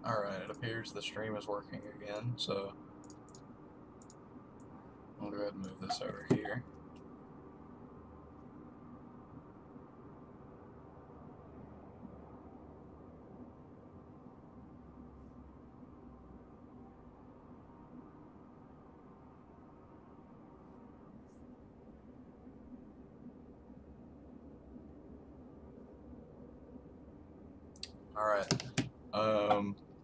Alright, it appears the stream is working again, so I'll go ahead and move this over here. Alright,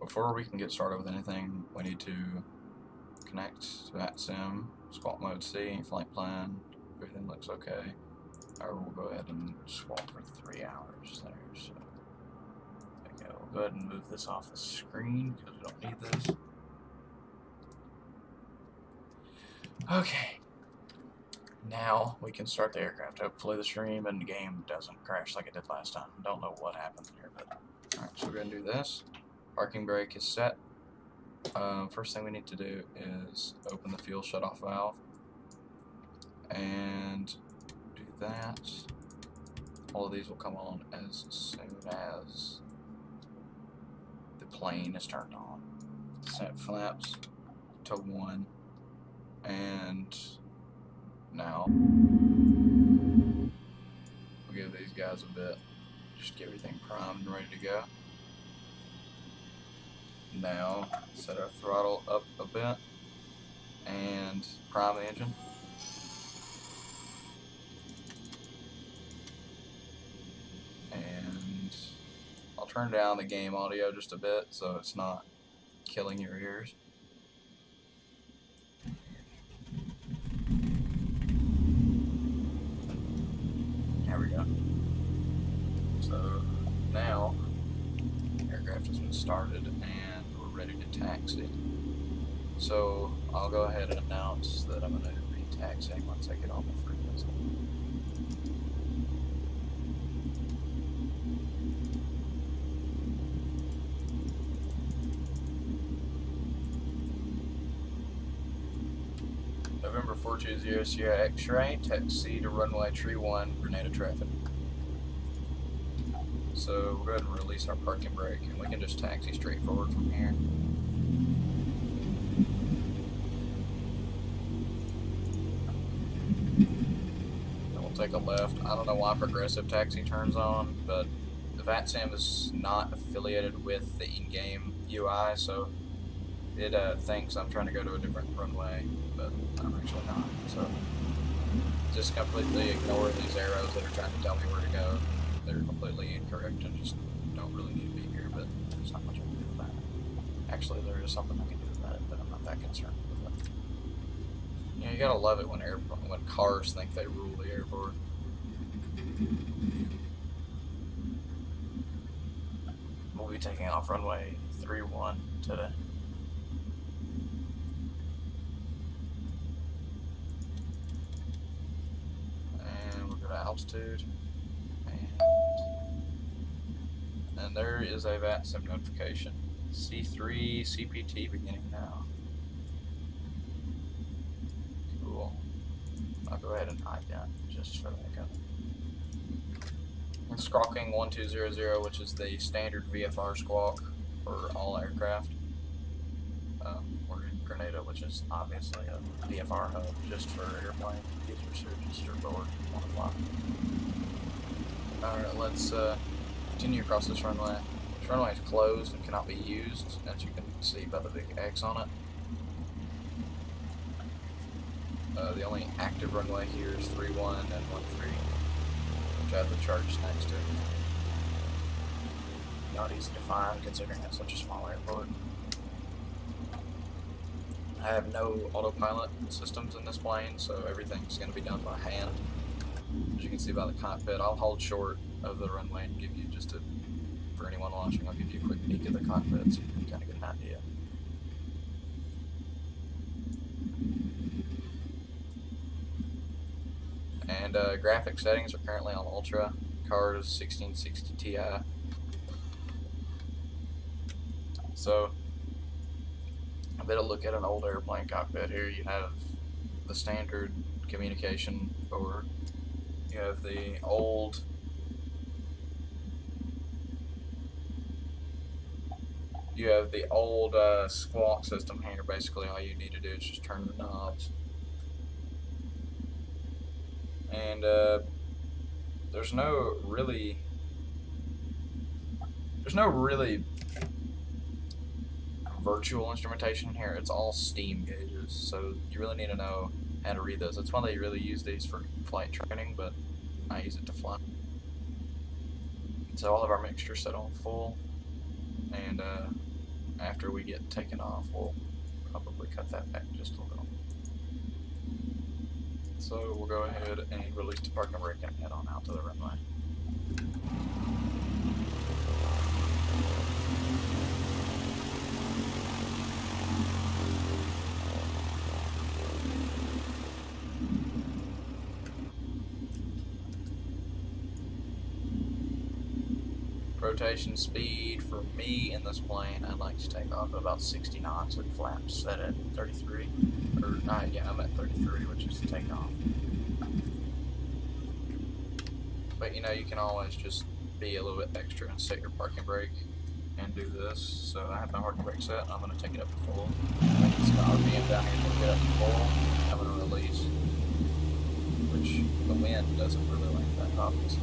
before we can get started with anything, we need to connect to VATSIM, squawk mode C, flight plan, everything looks okay. Alright, we'll go ahead and squawk for 3 hours there, so okay, we'll go ahead and move this off the screen because we don't need this. Okay, now we can start the aircraft. Hopefully the stream and the game doesn't crash like it did last time. Don't know what happened here, but alright, so we're going to do this. Parking brake is set. First thing we need to do is open the fuel shutoff valve and do that. All of these will come on as soon as the plane is turned on. Set flaps to 1, and now we'll give these guys a bit, just get everything primed and ready to go. Now set our throttle up a bit and prime the engine. And I'll turn down the game audio just a bit so it's not killing your ears. There we go. So now aircraft has been started and we're ready to taxi. So I'll go ahead and announce that I'm going to be taxiing once I get on the frequency. November 420 Sierra X-ray, taxi to runway tree 1, Grenada traffic. So we'll go ahead and release our parking brake and we can just taxi straight forward from here. Then we'll take a left. I don't know why progressive taxi turns on, but the VATSIM is not affiliated with the in-game UI, so it thinks I'm trying to go to a different runway, but I'm actually not. So just completely ignore these arrows that are trying to tell me where to go. They're completely incorrect and just don't really need to be here, but there's not much I can do about it. Actually, there is something I can do about it, but I'm not that concerned with it. Yeah, you gotta love it when cars think they rule the airport. We'll be taking off runway 31 today. And we'll go to altitude. And there is a VATSIM notification. C3 CPT beginning now. Cool. I'll go ahead and hide that just for the heck of it. And squawking 1200, which is the standard VFR squawk for all aircraft. We're in Grenada, which is obviously a VFR hub just for airplane users who just are bored and want to fly. Alright, let's continue across this runway. This runway is closed and cannot be used, as you can see by the big X on it. The only active runway here is 31 and 13, which I have the charge next to it. Not easy to find considering it's such a small airport. I have no autopilot systems in this plane, so everything's going to be done by hand. As you can see by the cockpit, I'll hold short of the runway and give you just a, for anyone watching, I'll give you a quick peek at the cockpit so you can kind of get an idea. And graphic settings are currently on Ultra. Card is 1660 Ti. So, a bit of look at an old airplane cockpit here. You have the standard communication board. You have the old You have the old squawk system here. Basically, all you need to do is just turn the knobs, and there's no really virtual instrumentation here. It's all steam gauges, so you really need to know how to read those. That's why they really use these for flight training, but I use it to fly. So all of our mixtures set on full, and after we get taken off, we'll probably cut that back just a little. So we'll go ahead and release the parking brake and head on out to the runway. Rotation speed for me in this plane, I'd like to take off at about 60 knots with flaps set at 33. Or, yeah, I'm at 33, which is takeoff. But you know, you can always just be a little bit extra and set your parking brake and do this. So I have my parking brake set, I'm going to take it up to full. It's the RPM down here to get up to full. I'm going to release, which the wind doesn't really like that, obviously.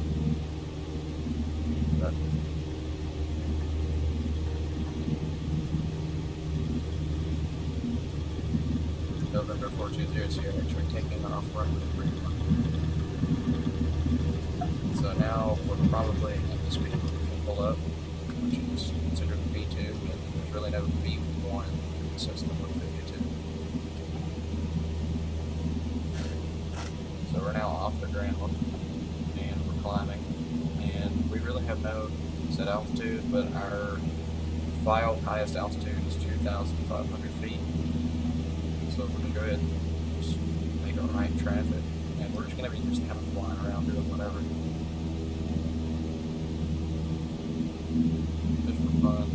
But November 420, so you're actually taking off runway 31. So now we're probably at the speed we can pull up, which is considered V2, and there's really no V1 in the system with 52. So we're now off the ground, and we're climbing, and we really have no set altitude, but our filed highest altitude is 2,500 feet. So we're going to go ahead and just make our right traffic, and we're just going to be just kind of flying around doing whatever. Just for fun.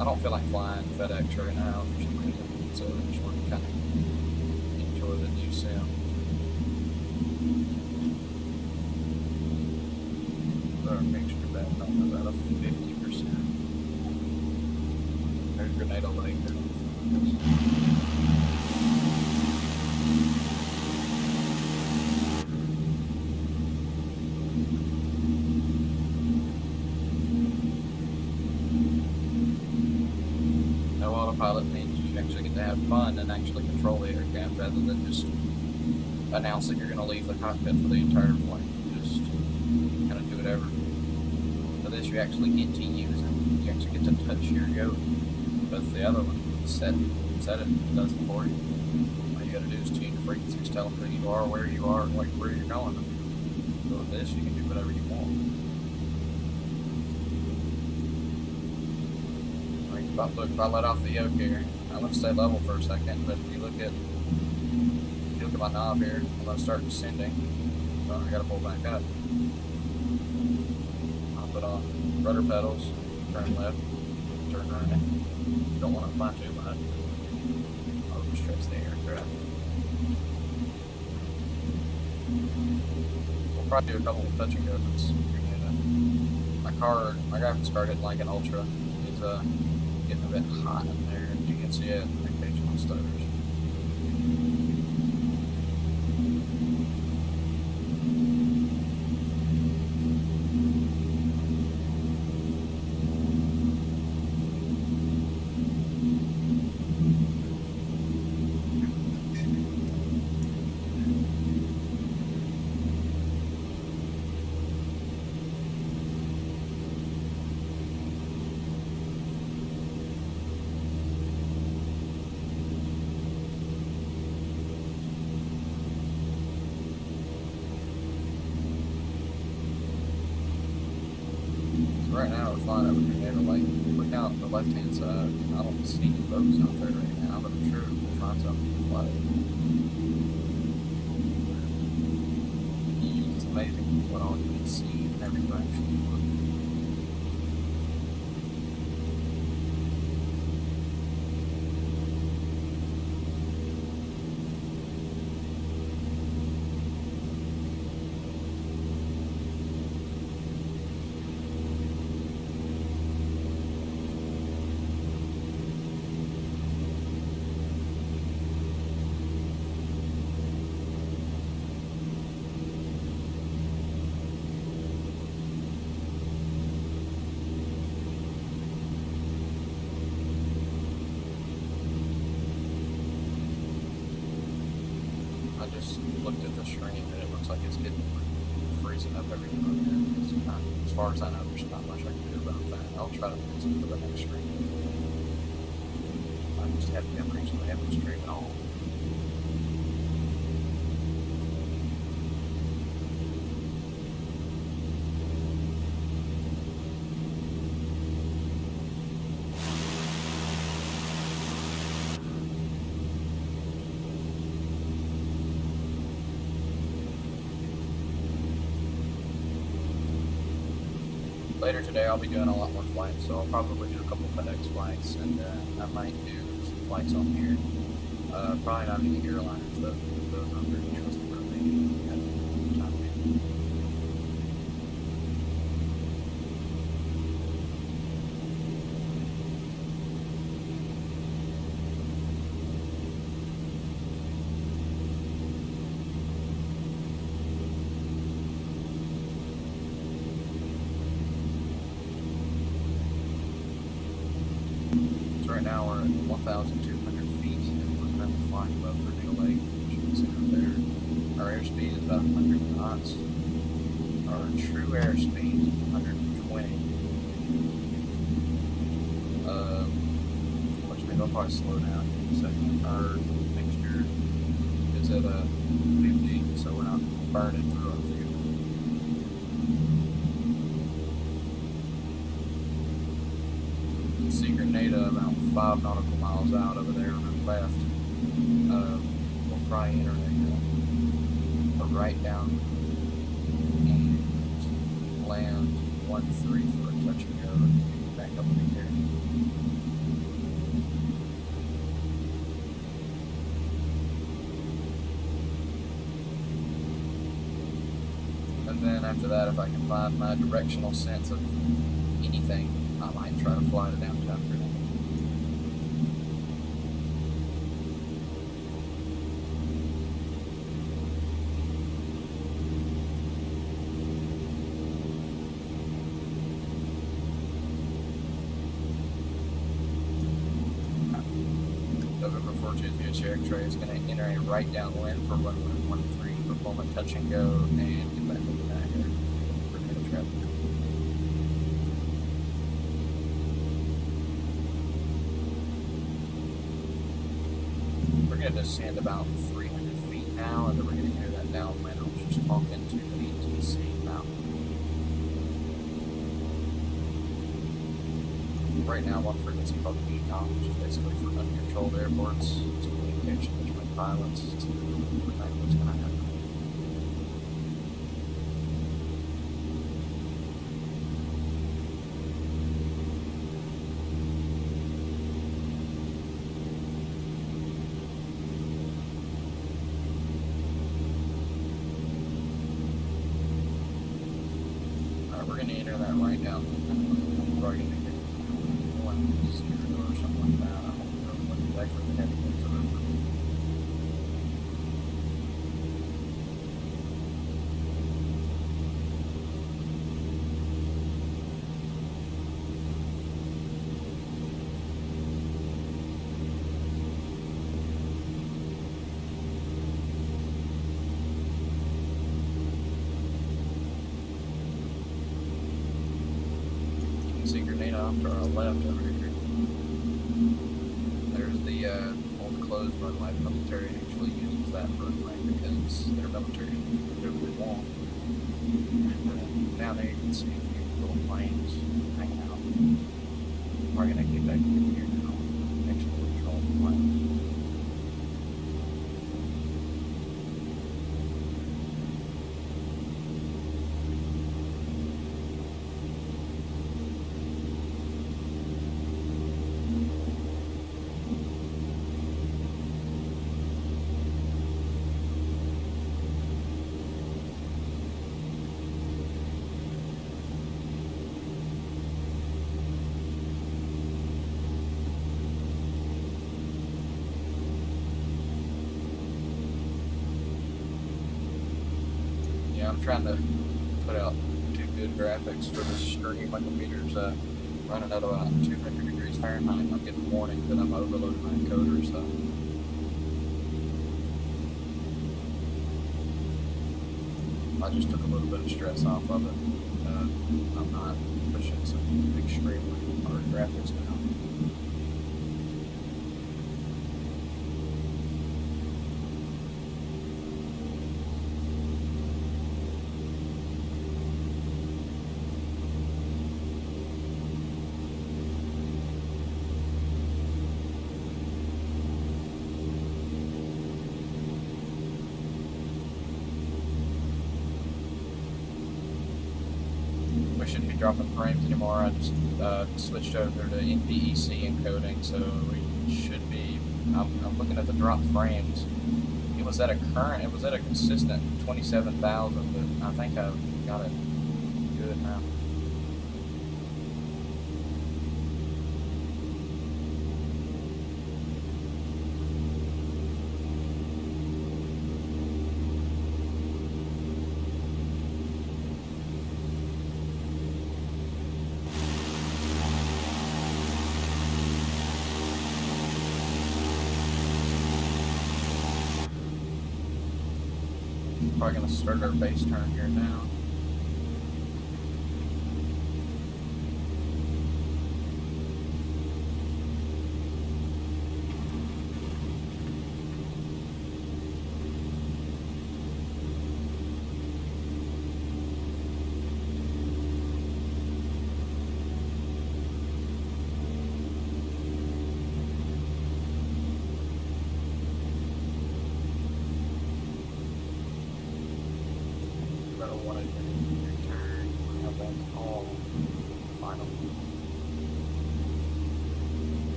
I don't feel like flying FedEx right now for some reason, so I just want to kind of enjoy the new sim. Our mixture back on about a 50%. There's Grenada Lake. No autopilot means you actually get to have fun and actually control the aircraft rather than just announce that you're going to leave the cockpit for the entire flight. Just kind of do whatever. For this, you actually get to use it. You actually get to touch your yoke. But the other one, set it, does it for you. All you gotta do is change the frequencies, tell them who you are, where you are, and where you're going. So with this, you can do whatever you want. Like, if I let off the yoke here, I'm gonna stay level for a second, but if you look at my knob here, I'm gonna start descending. So I gotta pull back up. I'll put on rudder pedals, turn left, turn right. Don't want to fly too much. I'll stretch the aircraft. We'll probably do a couple of touch and goes. My graphics card isn't like an Ultra. It's getting a bit hot in there. You can see it occasionally stutters. Right now we're flying over Grenada Lake. If you look out on the left-hand side, I don't see any boats out there right now, but I'm sure we'll find something to fly over. It's amazing what all you can see and everything. just looked at the stream and it looks like it's getting freezing up every now and then. As far as I know, there's not much I can do about that. I'll try to fix it for the next stream. I just haven't recently haven't streamed at all. Later today, I'll be doing a lot more flights, so I'll probably do a couple FedEx flights, and I might do some flights on here. Probably not any airliners, though. Those aren't very trusted for me at the time being. Right now we're at 1,200 feet and we're currently flying above Grenada Lake, which you can see up there. Our airspeed is about 100 knots. Our true airspeed is 120. Which means I'll probably slow down in a second. Our mixture is at 50, so we're not burning through our fuel. See Grenada about 5 nautical miles out over there on our left. We'll probably enter a right down and land 1-3 for a touch and go and back up in the air. And then after that, if I can find my directional sense of anything, I might try to fly to downtown Grenada. November 14th, via Cherokee is going to enter a right downwind for runway 13, perform a touch and go, and get back over that here for Grenada traffic. We're going to descend about 300 feet now, and then we're going to enter that downwind. I was just talking to the TC about. Right now, one frequency called ECOM, which is basically for uncontrolled airports. It's communication between pilots to prevent what's going to happen. We're going to enter that right down. We're probably going to get 1-0 or something like that. I don't know what exactly the heavy winds are. See Grenada off to our left over here. There's the old closed runway. The military actually uses that runway because their military can do what they want. And down there you can see a few little planes hanging out. We're going to get back in here now. Actually control the plane. I'm trying to put out 2 good graphics for this stream. My computer's running at about 200 degrees Fahrenheit. I'm getting warning that I'm overloading my encoder, so I just took a little bit of stress off of it. I'm not pushing some extremely hard graphics now. We shouldn't be dropping frames anymore. I just switched over to NVEC encoding, so we should be. I'm looking at the drop frames. It was at a consistent 27,000, but I think I've got it good now. Probably gonna start our base turn here now.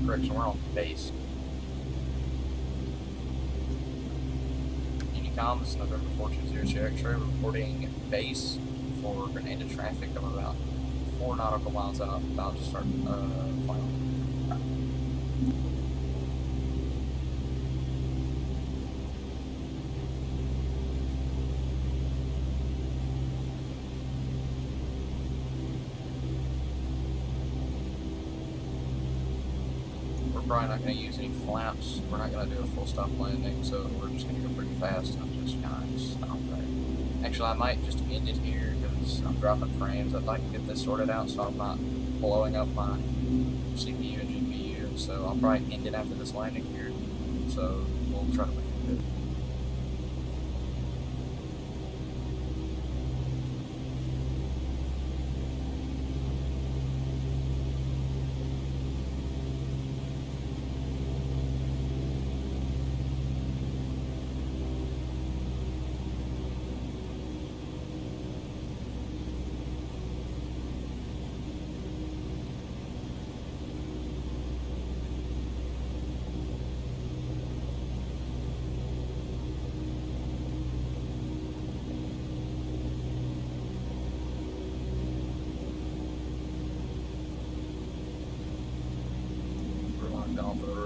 Correction, we're on base. Unicom, this is November 4200 X-ray, reporting base for grenada traffic. I'm about 4 nautical miles out, about to start final. Probably not going to use any flaps. We're not going to do a full stop landing, so we're just going to go pretty fast. I'm just kind of stop there. Actually, I might just end it here because I'm dropping frames. I'd like to get this sorted out so I'm not blowing up my CPU and GPU. So I'll probably end it after this landing here. So we'll try to make it good.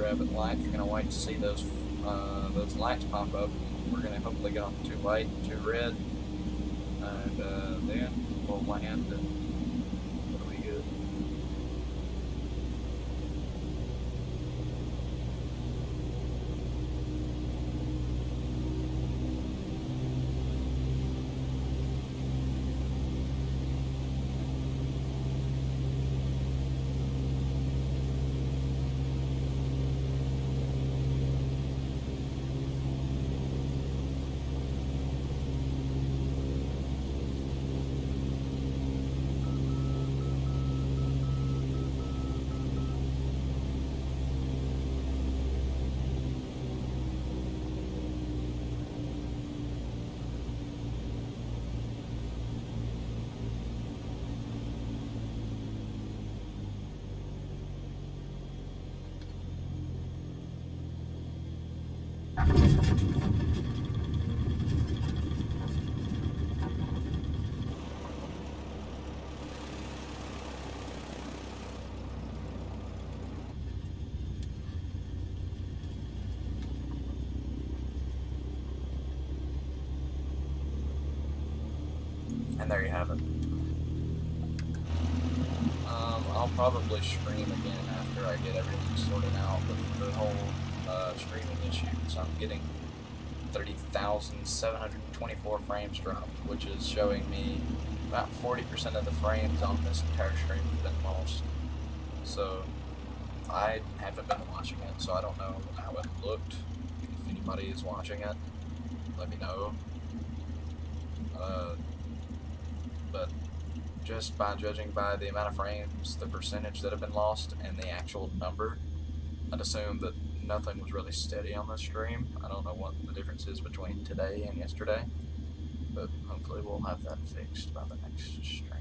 Rabbit light. You're gonna wait to see those lights pop up. We're gonna hopefully get on 2 white, 2 red, and then we'll land and it'll be good. And there you have it. I'll probably stream again after I get everything sorted out with the whole streaming issues. I'm getting 30,724 frames dropped, which is showing me about 40% of the frames on this entire stream have been lost. So I haven't been watching it, so I don't know how it looked. If anybody is watching it, let me know. But just by judging by the amount of frames, the percentage that have been lost, and the actual number, I'd assume that nothing was really steady on this stream. I don't know what the difference is between today and yesterday, but hopefully we'll have that fixed by the next stream.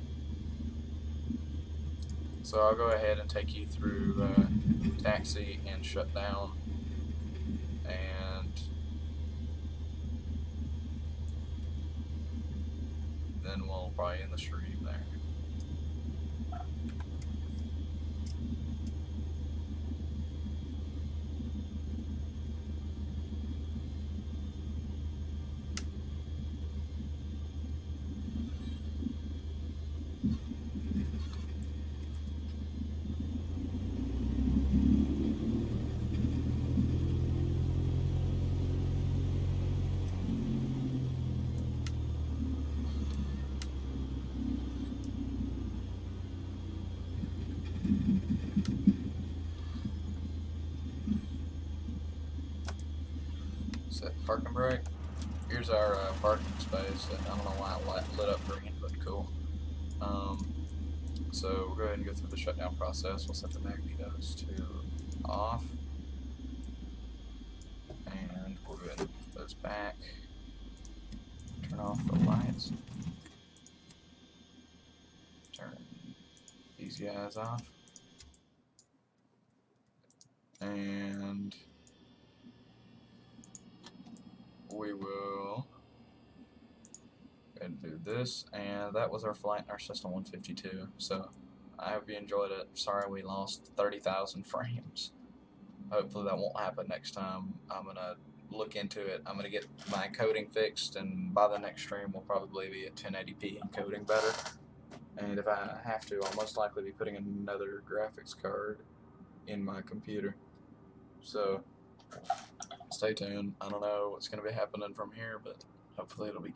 So I'll go ahead and take you through taxi and shutdown, and then we'll probably end the stream there. Set parking brake. Here's our parking space. I don't know why it lit up green, but cool. So we'll go ahead and go through the shutdown process. We'll set the magnetos to off, and we'll go ahead and put those back. Turn off the lights. Turn these guys off. And we will go ahead and do this. And that was our flight in our C152. So I hope you enjoyed it. Sorry we lost 30,000 frames. Hopefully that won't happen next time. I'm going to look into it. I'm going to get my encoding fixed, and by the next stream we'll probably be at 1080p encoding better. And if I have to, I'll most likely be putting another graphics card in my computer. So stay tuned. I don't know what's going to be happening from here, but hopefully it'll be good.